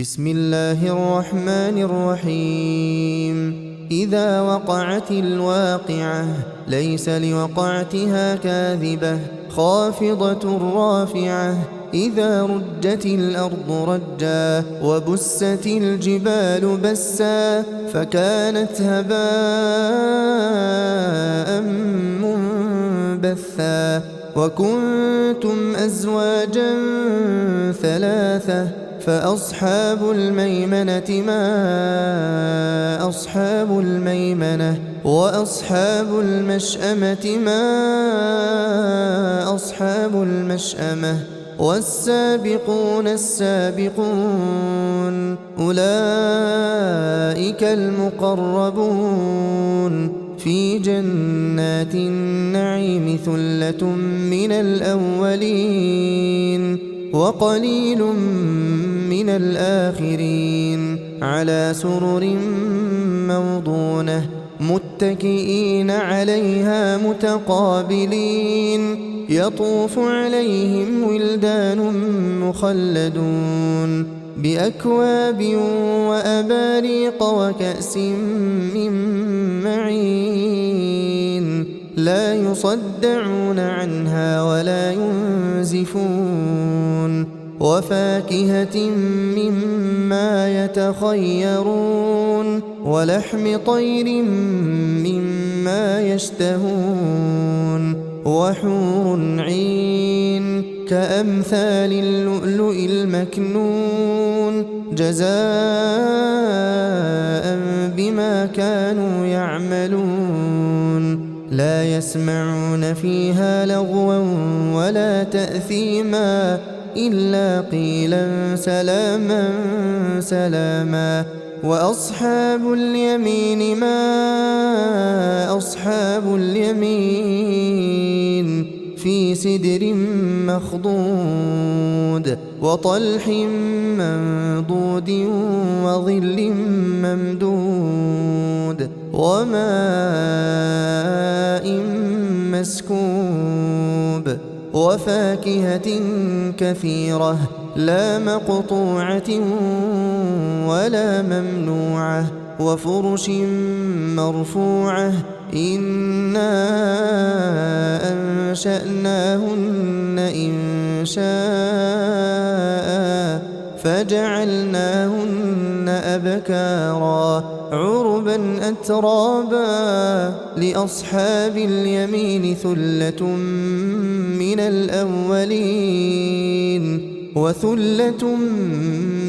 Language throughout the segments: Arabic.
بسم الله الرحمن الرحيم. إذا وقعت الواقعة ليس لوقعتها كاذبة خافضة رافعة. إذا رجت الأرض رجا وبست الجبال بسا فكانت هباء منبثا. وكنتم أزواجا ثلاثة فأصحاب الميمنة ما أصحاب الميمنة وأصحاب المشأمة ما أصحاب المشأمة والسابقون السابقون أولئك المقربون في جنات النعيم ثلة من الأولين وقليل من الآخرين على سرر موضونة متكئين عليها متقابلين يطوف عليهم ولدان مخلدون بأكواب وأباريق وكأس من معين لا يصدعون عنها ولا ينزفون وفاكهة مما يتخيرون ولحم طير مما يشتهون وحور عين كأمثال اللؤلؤ المكنون جزاء بما كانوا يعملون لا يسمعون فيها لغوا ولا تأثيما إلا قيلا سلاما سلاما. وأصحاب اليمين ما أصحاب اليمين في سدر مخضود وطلح منضود وظل ممدود وماء مسكوب وفاكهة كثيرة لا مقطوعة ولا ممنوعة وفرش مرفوعة إنا أنشأناهن إنشاء فجعلناهن أبكارا عربا أترابا لأصحاب اليمين ثلة من الأولين وثلة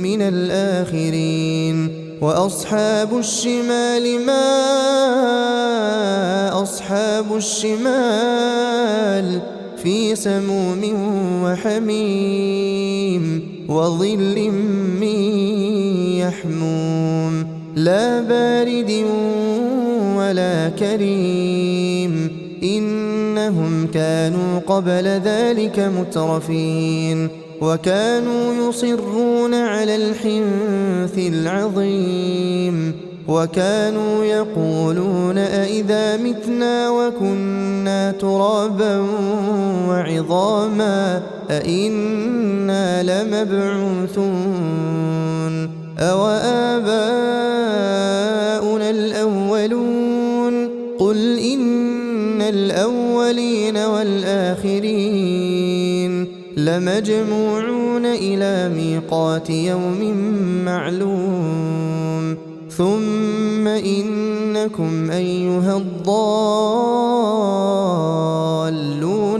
من الآخرين. وأصحاب الشمال ما أصحاب الشمال في سموم وحميم وظل من يحموم لا بارد ولا كريم إنهم كانوا قبل ذلك مترفين وكانوا يصرون على الحنث العظيم وكانوا يقولون أئذا متنا وكنا ترابا وعظاما أئنا لمبعوثون أو آباؤنا الأولون قل إن الأولين والآخرين لمجموعون إلى ميقات يوم معلوم ثم إنكم أيها الضالون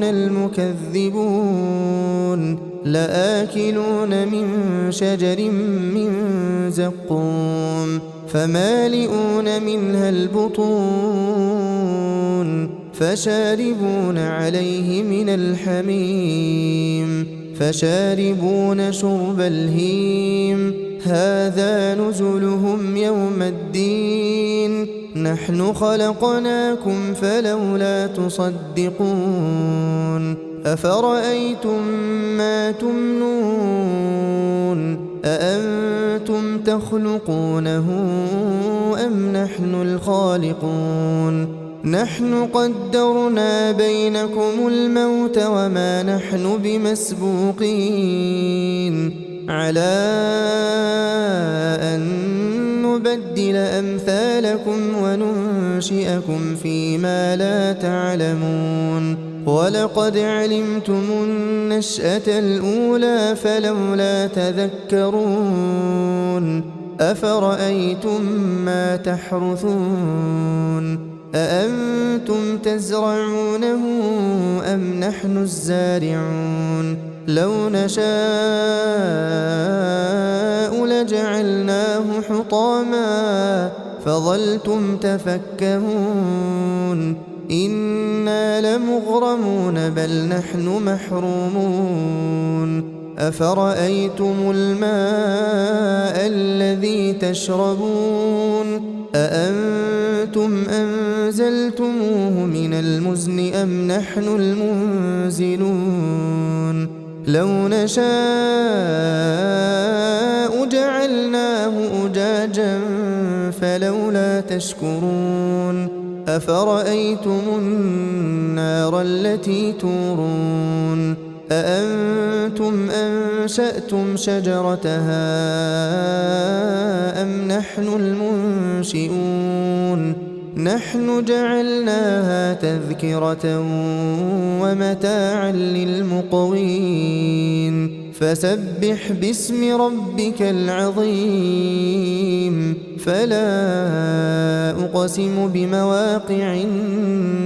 المكذبون لآكلون من شجر من زقوم فمالئون منها البطون فشاربون عليه من الحميم فشاربون شرب الهيم هذا نزلهم يوم الدين نحن خلقناكم فلولا تصدقون أفرأيتم ما تمنون أأنتم تخلقونه أم نحن الخالقون نحن قدرنا بينكم الموت وما نحن بمسبوقين على نبدل أمثالكم وننشئكم فيما لا تعلمون ولقد علمتم النشأة الأولى فلولا تذكرون أفرأيتم ما تحرثون أأنتم تزرعونه أم نحن الزارعون لو نشاء لجعلناه حطاما فظلتم تفكهون إنا لمغرمون بل نحن محرومون أفرأيتم الماء الذي تشربون أأنتم أنزلتموه من المزن أم نحن المنزلون لو نشاء جعلناه أجاجا فلولا تشكرون أفرأيتم النار التي تورون أأنتم أنشأتم شجرتها أم نحن المنشئون نحن جعلناها تذكرة ومتاعا للمقوين فسبح باسم ربك العظيم فلا أقسم بمواقع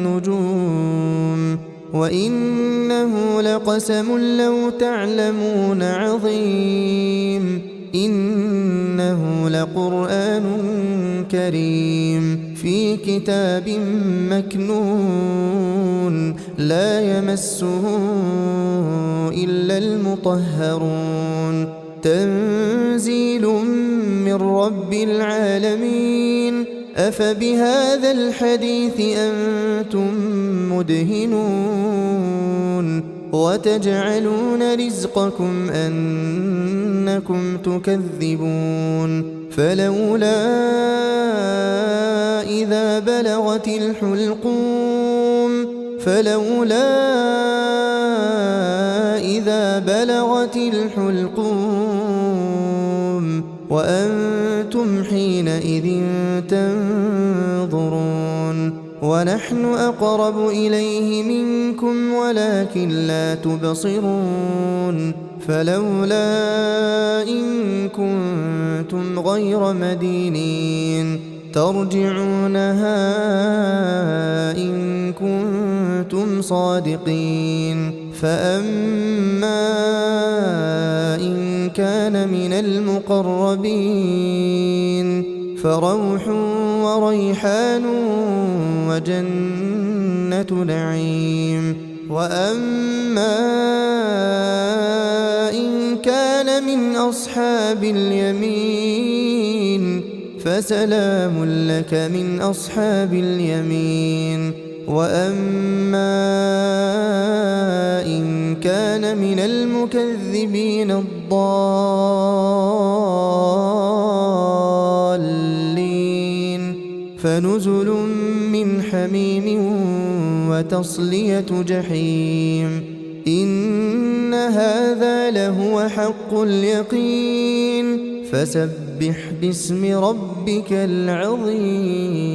النجوم وإنه لقسم لو تعلمون عظيم إنه لقرآن كريم في كتاب مكنون لا يمسه إلا المطهرون تنزيل من رب العالمين أفبهذا الحديث أنتم مدهنون وتجعلون رزقكم أنكم تكذبون فلولا إذا بلغت الحلقوم وأنتم حينئذ تنظرون ونحن أقرب إليه منكم ولكن لا تبصرون فلولا إن كنتم غير مدينين ترجعونها إن كنتم صادقين فأما إن كان من المقربين فروح وريحان وجنة نعيم وأما إن كان من أصحاب اليمين فسلام لك من أصحاب اليمين وأما إن كان من المكذبين الضالين فنزل من حميم وتصلية جحيم إن هذا لهو حق اليقين فسبح باسم ربك العظيم.